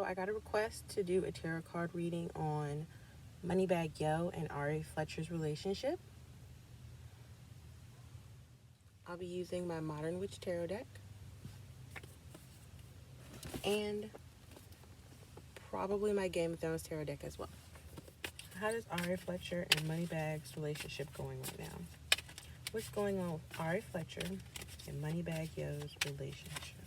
I got a request to do a tarot card reading on Moneybagg Yo and Ari Fletcher's relationship. I'll be using my Modern Witch Tarot deck and probably my Game of Thrones Tarot deck as well. How does Ari Fletcher and Moneybagg's relationship going right now? What's going on with Ari Fletcher and Moneybagg Yo's relationship?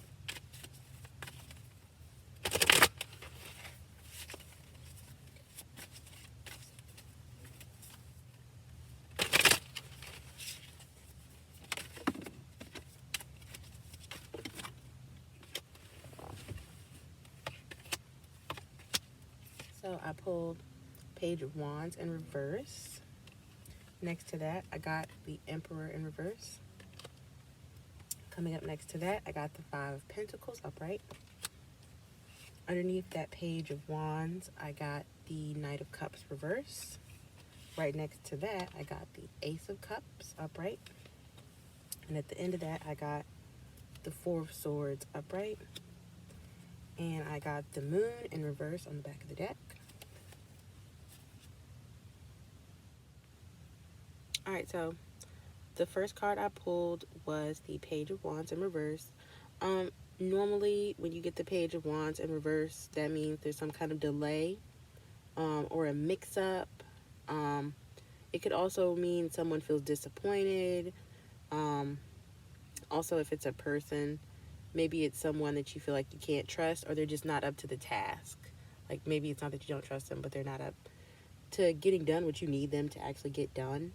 So I pulled Page of Wands in reverse. Next to that, I got the Emperor in reverse. Coming up next to that, I got the Five of Pentacles upright. Underneath that Page of Wands, I got the Knight of Cups reverse. Right next to that, I got the Ace of Cups upright. And at the end of that, I got the Four of Swords upright. And I got the Moon in reverse on the back of the deck. Alright, so the first card I pulled was the Page of Wands in reverse. Normally, when you get the Page of Wands in reverse, that means there's some kind of delay or a mix-up. It could also mean someone feels disappointed. Also, if it's a person, maybe it's someone that you feel like you can't trust, or they're just not up to the task. Like, maybe it's not that you don't trust them, but they're not up to getting done what you need them to actually get done.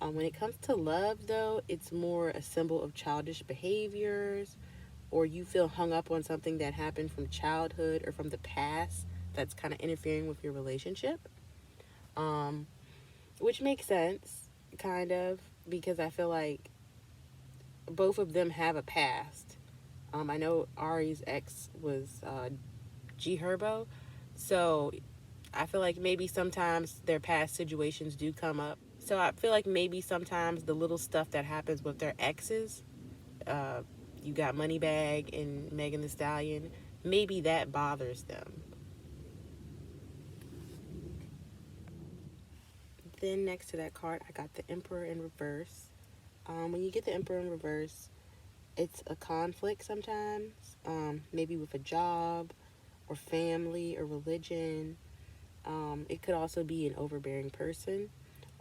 When it comes to love, though, it's more a symbol of childish behaviors, or you feel hung up on something that happened from childhood or from the past that's kind of interfering with your relationship. Which makes sense, kind of, because I feel like both of them have a past. I know Ari's ex was G Herbo, so I feel like maybe sometimes their past situations do come up. So I feel like maybe sometimes the little stuff that happens with their exes, you got Moneybagg and Megan Thee Stallion, maybe that bothers them. Then next to that card, I got the Emperor in reverse. When you get the Emperor in reverse, it's a conflict sometimes, maybe with a job or family or religion. It could also be an overbearing person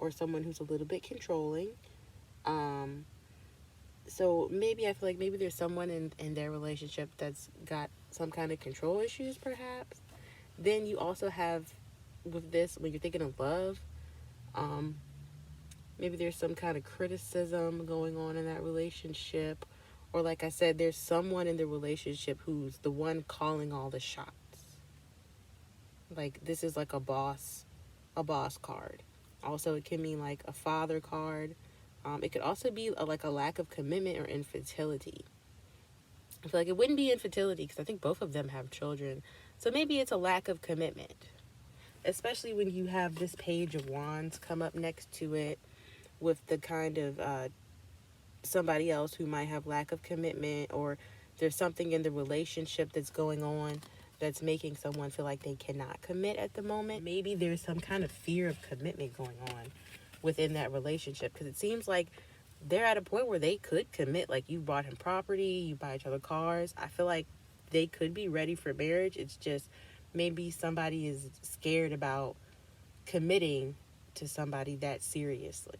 or someone who's a little bit controlling. So maybe I feel like maybe there's someone in their relationship that's got some kind of control issues, perhaps. Then you also have, with this, when you're thinking of love, maybe there's some kind of criticism going on in that relationship. Or like I said, there's someone in the relationship who's the one calling all the shots. Like, this is like a boss card. Also, it can mean like a father card. It could also be like a lack of commitment or infertility. I feel like it wouldn't be infertility because I think both of them have children. So maybe it's a lack of commitment. Especially when you have this Page of Wands come up next to it with the kind of somebody else who might have lack of commitment, or there's something in the relationship that's going on that's making someone feel like they cannot commit at the moment. Maybe there's some kind of fear of commitment going on within that relationship, because it seems like they're at a point where they could commit. Like, you bought him property, you buy each other cars. I feel like they could be ready for marriage. It's just maybe somebody is scared about committing to somebody that seriously.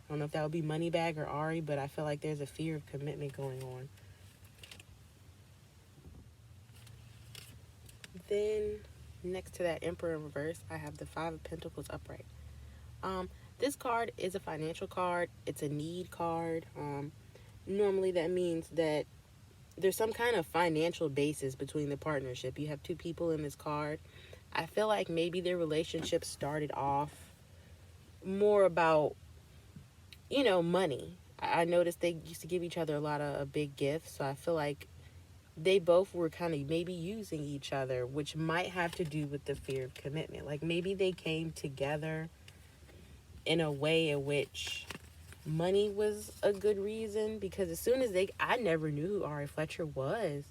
I don't know if that would be Moneybagg or Ari, but I feel like there's a fear of commitment going on. Then next to that Emperor in reverse, I have the Five of Pentacles upright. This card is a financial card. It's a need card. Normally that means that there's some kind of financial basis between the partnership. You have two people in this card. I feel like maybe their relationship started off more about, money. I noticed they used to give each other a lot of big gifts. So I feel like they both were kind of maybe using each other, which might have to do with the fear of commitment. Like, maybe they came together in a way in which money was a good reason, because as soon as I never knew who Ari Fletcher was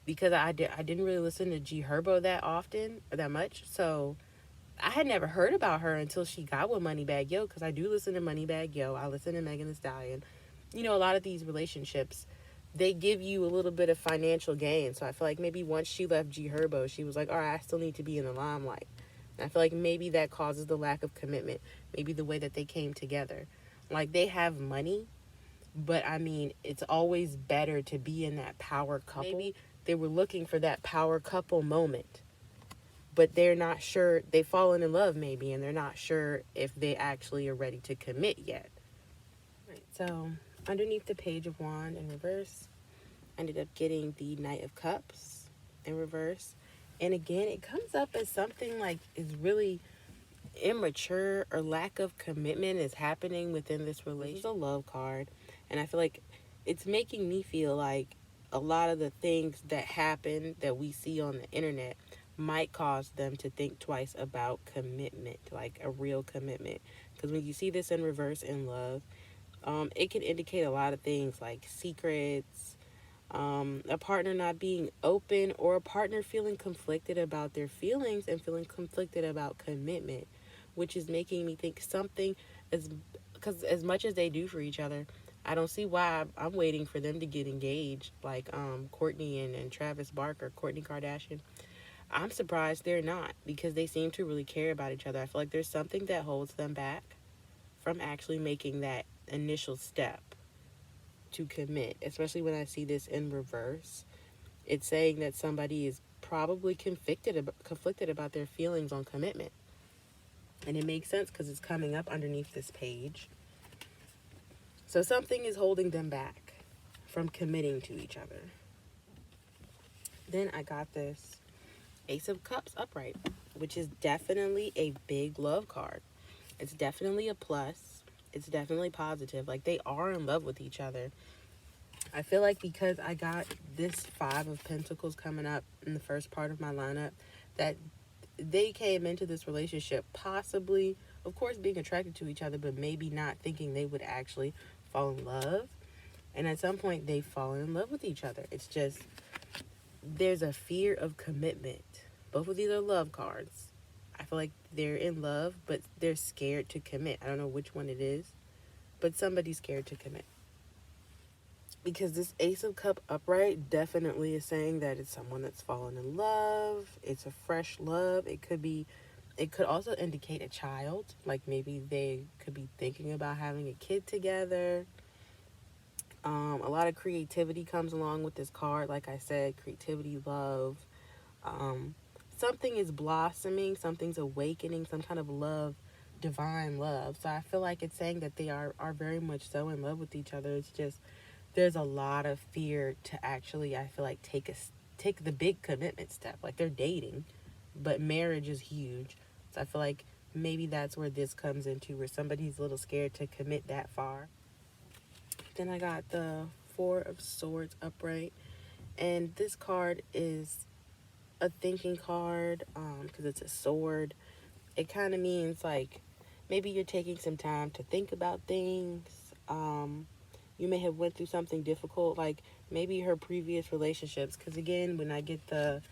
Because I didn't really listen to G Herbo that often or that much, so I had never heard about her until she got with Moneybagg Yo, because I do listen to Moneybagg Yo. I listen to Megan Thee Stallion. You know, a lot of these relationships, they give you a little bit of financial gain. So I feel like maybe once she left G Herbo, she was like, all right, I still need to be in the limelight. And I feel like maybe that causes the lack of commitment. Maybe the way that they came together. Like, they have money, but I mean, it's always better to be in that power couple. Maybe they were looking for that power couple moment, but they're not sure. They've fallen in love maybe, and they're not sure if they actually are ready to commit yet. Right. So underneath the Page of Wands in reverse, I ended up getting the Knight of Cups in reverse. And again, it comes up as something like is really immature or lack of commitment is happening within this relationship. This is a love card, and I feel like it's making me feel like a lot of the things that happen that we see on the internet might cause them to think twice about commitment, like a real commitment. Because when you see this in reverse in love, it can indicate a lot of things like secrets, a partner not being open, or a partner feeling conflicted about their feelings and feeling conflicted about commitment, which is making me think something as, because as much as they do for each other, I don't see why I'm waiting for them to get engaged, like Courtney and Travis Barker, Kourtney Kardashian. I'm surprised they're not, because they seem to really care about each other. I feel like there's something that holds them back from actually making that initial step to commit, especially when I see this in reverse. It's saying that somebody is probably conflicted about their feelings on commitment. And it makes sense because it's coming up underneath this page. So something is holding them back from committing to each other. Then I got this Ace of Cups upright, which is definitely a big love card. It's definitely a plus. It's definitely positive. Like, they are in love with each other. I feel like because I got this Five of Pentacles coming up in the first part of my lineup, that they came into this relationship possibly, of course, being attracted to each other, but maybe not thinking they would actually fall in love. And at some point, they've fallen in love with each other. It's just, there's a fear of commitment. Both of these are love cards. I feel like they're in love, but they're scared to commit. I don't know which one it is, but somebody's scared to commit. Because this Ace of Cup upright definitely is saying that it's someone that's fallen in love. It's a fresh love. It could also indicate a child. Like, maybe they could be thinking about having a kid together. A lot of creativity comes along with this card. Like I said, creativity, love. Something is blossoming. Something's awakening. Some kind of love, divine love. So I feel like it's saying that they are very much so in love with each other. It's just, there's a lot of fear to actually, I feel like, take the big commitment step. Like, they're dating, but marriage is huge. So I feel like maybe that's where this comes into, where somebody's a little scared to commit that far. Then I got the Four of Swords upright, and this card is a thinking card, because it's a sword. It kind of means like maybe you're taking some time to think about things. You may have went through something difficult, like maybe her previous relationships. Because again, when I get the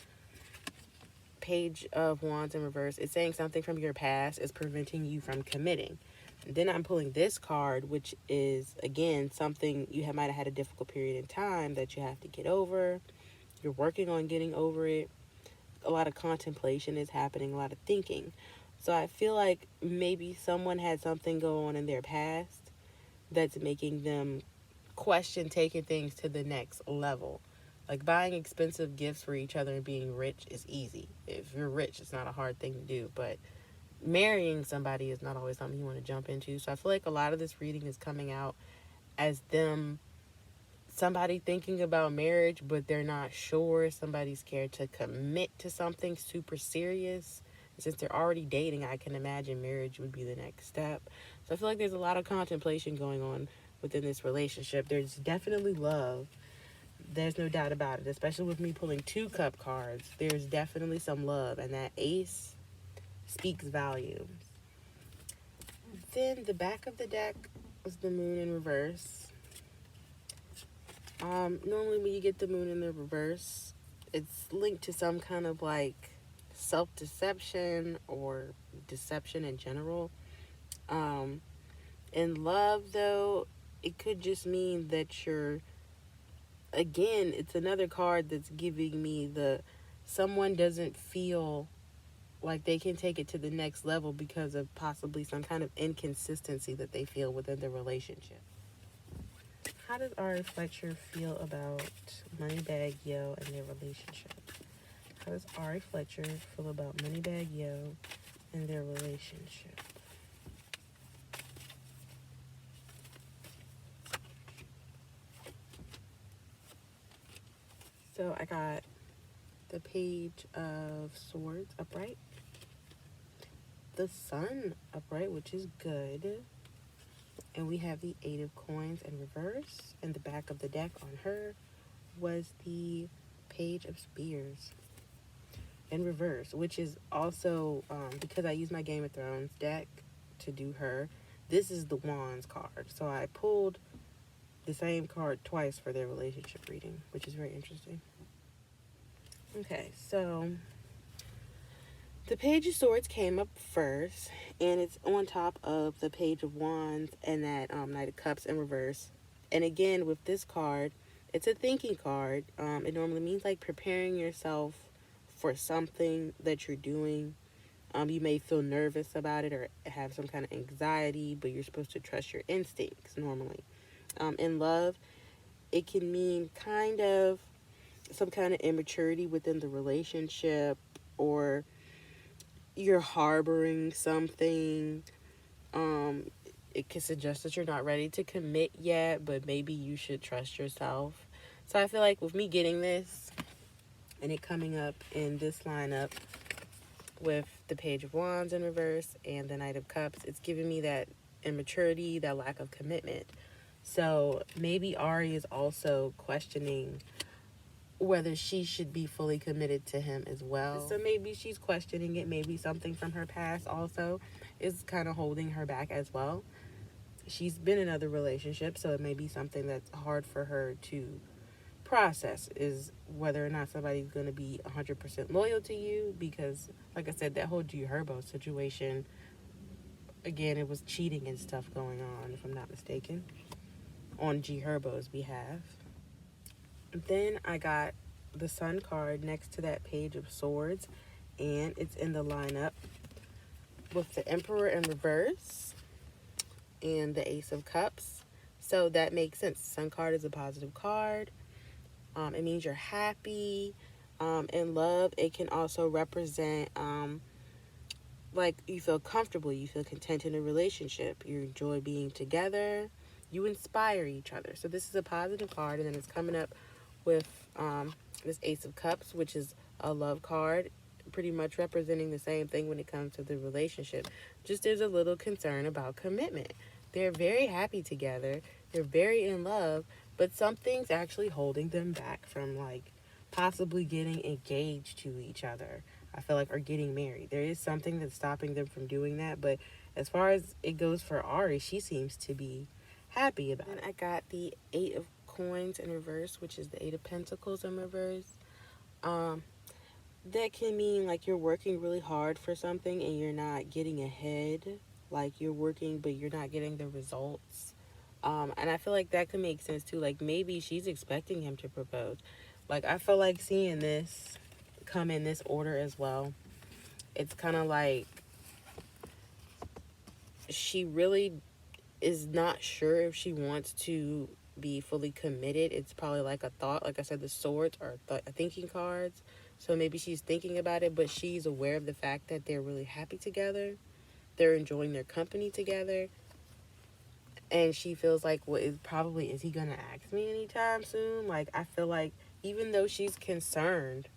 Page of Wands in reverse, it's saying something from your past is preventing you from committing. And then I'm pulling this card, which is, again, something you might have had a difficult period in time that you have to get over. You're working on getting over it. A lot of contemplation is happening, a lot of thinking. So I feel like maybe someone had something go on in their past that's making them question taking things to the next level. Like, buying expensive gifts for each other and being rich is easy. If you're rich, it's not a hard thing to do. But marrying somebody is not always something you want to jump into. So I feel like a lot of this reading is coming out as somebody thinking about marriage, but they're not sure. Somebody's scared to commit to something super serious. Since they're already dating, I can imagine marriage would be the next step. So I feel like there's a lot of contemplation going on within this relationship. There's definitely love. There's no doubt about it, especially with me pulling 2 cup cards. There's definitely some love, and that ace speaks volumes. Then the back of the deck was the Moon in reverse. Normally when you get the moon in the reverse, it's linked to some kind of like self-deception or deception in general. Um, in love, though, it could just mean that you're, again, it's another card that's giving me the someone doesn't feel like they can take it to the next level because of possibly some kind of inconsistency that they feel within the relationship. How does Ari Fletcher feel about Moneybagg Yo and their relationship? How does Ari Fletcher feel about Moneybagg Yo and their relationship? So I got the Page of Swords upright, the Sun upright, which is good, and we have the Eight of Coins in reverse, and the back of the deck on her was the Page of Spears in reverse, which is also, because I use my Game of Thrones deck to do her, this is the Wands card. So I pulled the same card twice for their relationship reading, which is very interesting. Okay, so the Page of Swords came up first, and it's on top of the Page of Wands and that Knight of Cups in reverse. And again, with this card, it's a thinking card. It normally means like preparing yourself for something that you're doing. You may feel nervous about it or have some kind of anxiety, but you're supposed to trust your instincts normally. In love, it can mean kind of some kind of immaturity within the relationship, or you're harboring something. Um, it can suggest that you're not ready to commit yet, but maybe you should trust yourself. So I feel like with me getting this and it coming up in this lineup with the Page of Wands in reverse and the Knight of Cups, it's giving me that immaturity, that lack of commitment. So maybe Ari is also questioning whether she should be fully committed to him as well. So maybe she's questioning it. Maybe something from her past also is kind of holding her back as well. She's been in other relationships, so it may be something that's hard for her to process, is whether or not somebody's going to be 100% loyal to you, because like I said, that whole G Herbo situation, again, it was cheating and stuff going on, if I'm not mistaken, on G Herbo's behalf. Then I got the Sun card next to that Page of Swords, and it's in the lineup with the Emperor in reverse and the Ace of Cups. So that makes sense. The Sun card is a positive card. It means you're happy. In love, it can also represent like you feel comfortable, you feel content in a relationship, you enjoy being together, you inspire each other. So this is a positive card, and then it's coming up with this Ace of Cups, which is a love card, pretty much representing the same thing when it comes to the relationship. Just there's a little concern about commitment. They're very happy together, they're very in love, but something's actually holding them back from like possibly getting engaged to each other. I feel like, or getting married. There is something that's stopping them from doing that, but as far as it goes for Ari, she seems to be happy about it. I got the Eight of Coins in reverse, which is the Eight of Pentacles in reverse. That can mean like you're working really hard for something and you're not getting ahead. Like you're working, but you're not getting the results. And I feel like that could make sense too. Like maybe she's expecting him to propose. Like I feel like seeing this come in this order as well. It's kind of like she really is not sure if she wants to be fully committed. It's probably like a thought. Like I said, the swords are thinking cards. So maybe she's thinking about it, but she's aware of the fact that they're really happy together. They're enjoying their company together. And she feels like, well, is he going to ask me anytime soon? Like, I feel like even though she's concerned,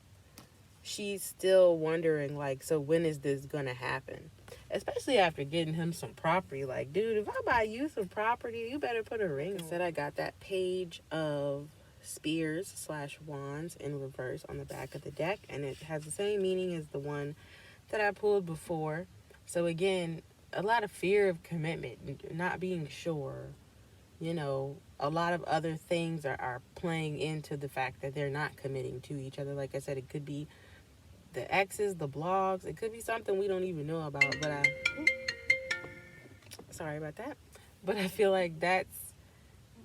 she's still wondering, like, so when is this going to happen? Especially after getting him some property. Like, dude, if I buy you some property, you better put a ring on. Instead, I got that Page of Spears / Wands in reverse on the back of the deck. And it has the same meaning as the one that I pulled before. So, again, a lot of fear of commitment, not being sure a lot of other things are playing into the fact that they're not committing to each other. Like I said, it could be the exes, the blogs. It could be something we don't even know about. Sorry about that. But I feel like that's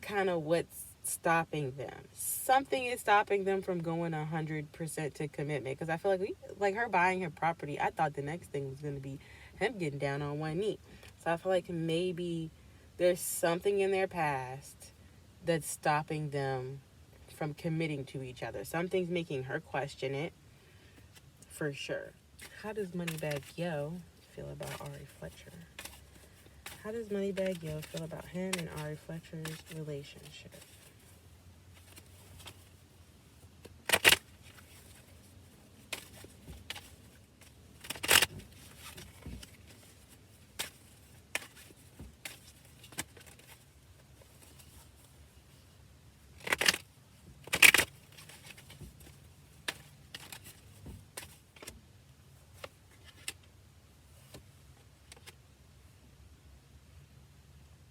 kind of what's stopping them. Something is stopping them from going 100% to commitment. Because I feel like her buying her property, I thought the next thing was going to be him getting down on one knee. So I feel like maybe there's something in their past that's stopping them from committing to each other. Something's making her question it, for sure. How does Moneybagg Yo feel about Ari Fletcher? How does Moneybagg Yo feel about him and Ari Fletcher's relationship?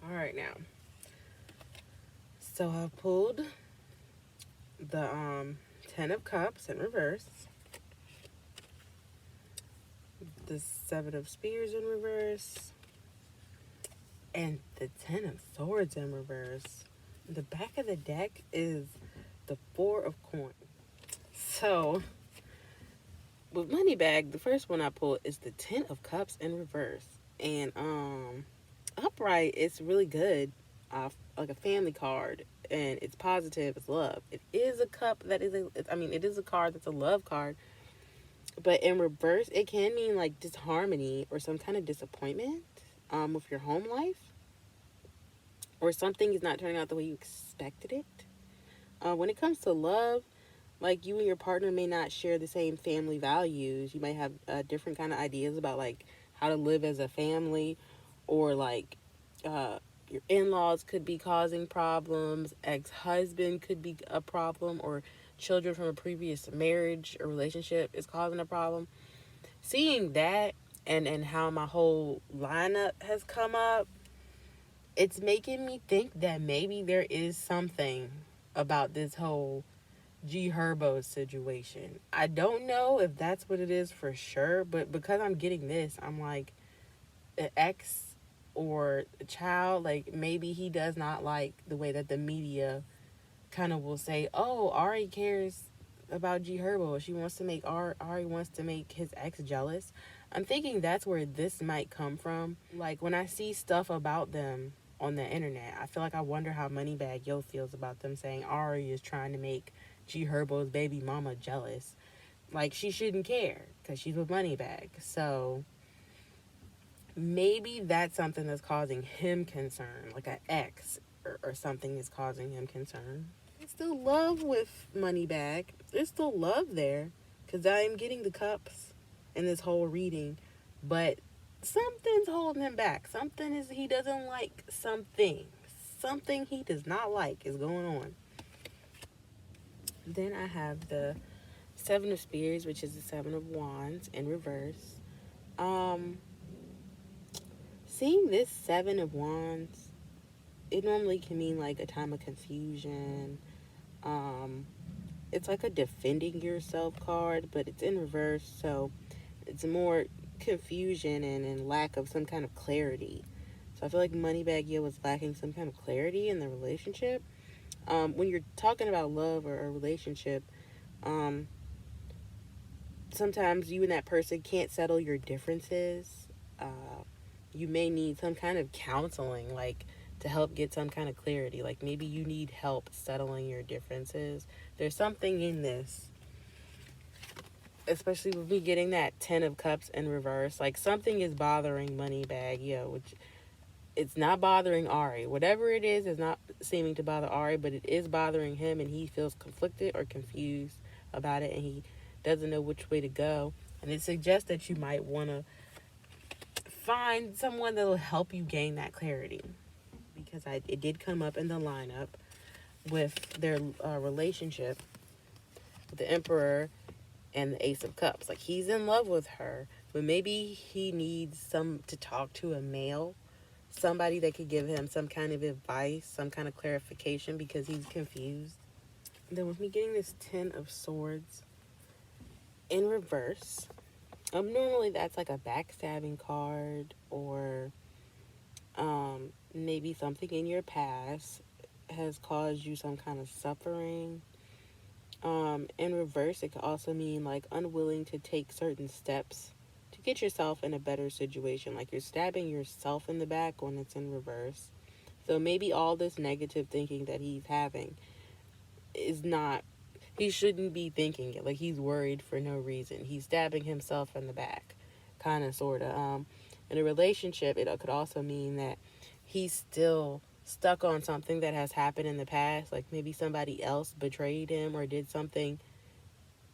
All right, now. So I pulled the 10 of Cups in reverse, the 7 of Spears in reverse, and the 10 of Swords in reverse. The back of the deck is the 4 of Coins. So with Moneybagg, the first one I pulled is the 10 of Cups in reverse. And upright, it's really good. Like a family card, and it's positive, it's love. It is a cup that is it is a card that's a love card, but in reverse it can mean like disharmony or some kind of disappointment with your home life, or something is not turning out the way you expected it. When it comes to love, like you and your partner may not share the same family values. You might have different kind of ideas about like how to live as a family, or like your in-laws could be causing problems, ex-husband could be a problem, or children from a previous marriage or relationship is causing a problem. Seeing that, and how my whole lineup has come up, it's making me think that maybe there is something about this whole G Herbo situation. I don't know if that's what it is for sure, but because I'm getting this, I'm like, an ex or a child, like maybe he does not like the way that the media kind of will say, oh, Ari cares about G Herbo. She wants to make Ari wants to make his ex jealous. I'm thinking that's where this might come from. Like when I see stuff about them on the internet, I feel like I wonder how Moneybagg Yo feels about them saying Ari is trying to make G Herbo's baby mama jealous. Like she shouldn't care because she's with Moneybagg. So maybe that's something that's causing him concern, like an ex or something is causing him concern. There's still love with Moneybagg. There's still love there, because I am getting the cups in this whole reading, but something's holding him back. Something is, he doesn't like something. Something he does not like is going on. Then I have the 7 of Spears, which is the 7 of Wands in reverse. Seeing this 7 of Wands, it normally can mean like a time of confusion. It's like a defending yourself card, but it's in reverse, so it's more confusion and lack of some kind of clarity. So I feel like Moneybagg Yo was lacking some kind of clarity in the relationship. When you're talking about love or a relationship, sometimes you and that person can't settle your differences. You may need some kind of counseling, like to help get some kind of clarity. Like maybe you need help settling your differences. There's something in this, especially with me getting that 10 of Cups in reverse. Like something is bothering Moneybagg Yo, which it's not bothering Ari. Whatever it is not seeming to bother Ari, but it is bothering him, and he feels conflicted or confused about it, and he doesn't know which way to go. And it suggests that you might want to find someone that will help you gain that clarity, because it did come up in the lineup with their relationship with the Emperor and the Ace of Cups. Like he's in love with her, but maybe he needs to talk to a male, somebody that could give him some kind of advice, some kind of clarification because he's confused. Then with me getting this Ten of Swords in reverse, normally that's like a backstabbing card, or maybe something in your past has caused you some kind of suffering. In reverse, it could also mean like unwilling to take certain steps to get yourself in a better situation. Like you're stabbing yourself in the back when it's in reverse. So maybe all this negative thinking that he's having is not, he shouldn't be thinking it. Like he's worried for no reason. He's stabbing himself in the back, kind of, sort of. In a relationship, it could also mean that he's still stuck on something that has happened in the past. Like maybe somebody else betrayed him or did something,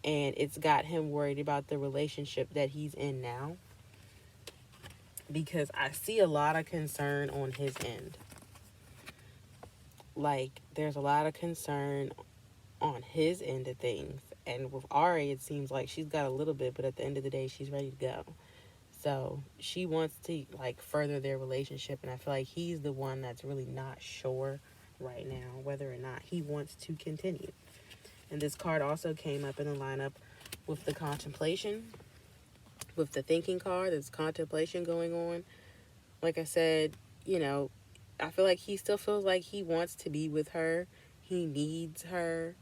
and it's got him worried about the relationship that he's in now. Because I see a lot of concern on his end. Like there's a lot of concern on his end of things. And with Ari, it seems like she's got a little bit, but at the end of the day, she's ready to go. So she wants to like further their relationship, and I feel like he's the one that's really not sure right now whether or not he wants to continue. And this card also came up in the lineup with the contemplation, with the thinking card. There's contemplation going on. Like I said, I feel like he still feels like he wants to be with her. He needs her.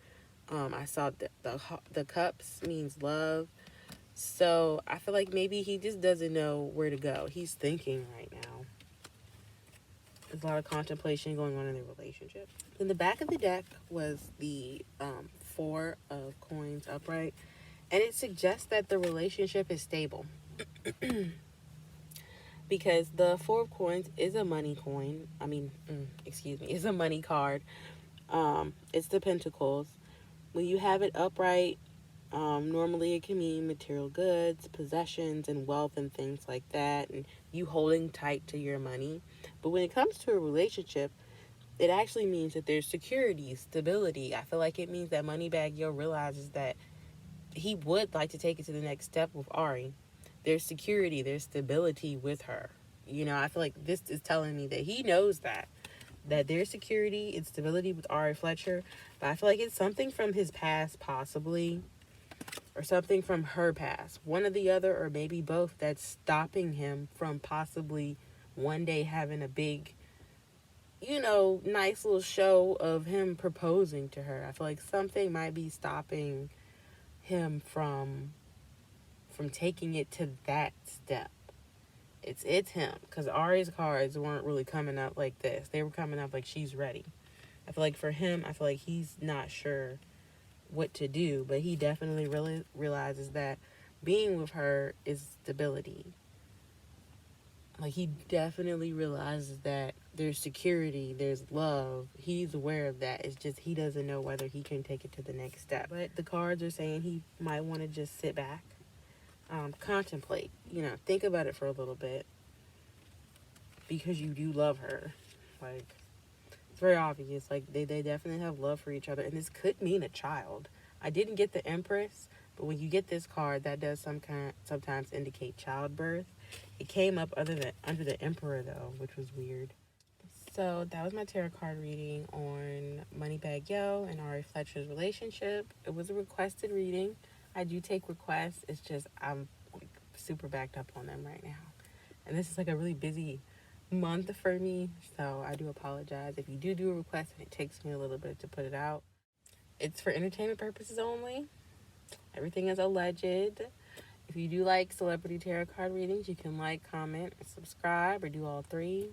I saw the cups means love. So I feel like maybe he just doesn't know where to go. He's thinking right now. There's a lot of contemplation going on in the relationship. In the back of the deck was the Four of Coins upright. And it suggests that the relationship is stable. Because the Four of Coins is a money coin. Is a money card. It's the Pentacles. When you have it upright, normally it can mean material goods, possessions, and wealth and things like that, and you holding tight to your money. But when it comes to a relationship, it actually means that there's security, stability. I feel like it means that Moneybagg Yo realizes that he would like to take it to the next step with Ari. There's security, there's stability with her. I feel like this is telling me that he knows that there's security and stability with Ari Fletcher, but I feel like it's something from his past, possibly, or something from her past, one or the other, or maybe both, that's stopping him from possibly one day having a big, nice little show of him proposing to her. I feel like something might be stopping him from taking it to that step. It's him, because Ari's cards weren't really coming up like this. They were coming up like she's ready. I feel like for him, I feel like he's not sure what to do, but he definitely really realizes that being with her is stability. Like he definitely realizes that there's security, there's love. He's aware of that. It's just he doesn't know whether he can take it to the next step. But the cards are saying he might want to just sit back, contemplate, think about it for a little bit, because you do love her. Like, it's very obvious. Like, they definitely have love for each other, and this could mean a child. I didn't get the Empress, but when you get this card, that does sometimes indicate childbirth. It came up under the Emperor, though, which was weird. So that was my tarot card reading on Moneybagg Yo and Ari Fletcher's relationship. It was a requested reading. I do take requests. It's just I'm like super backed up on them right now. And this is like a really busy month for me, so I do apologize if you do a request and it takes me a little bit to put it out. It's for entertainment purposes only. Everything is alleged. If you do like celebrity tarot card readings, you can like, comment, and subscribe, or do all three.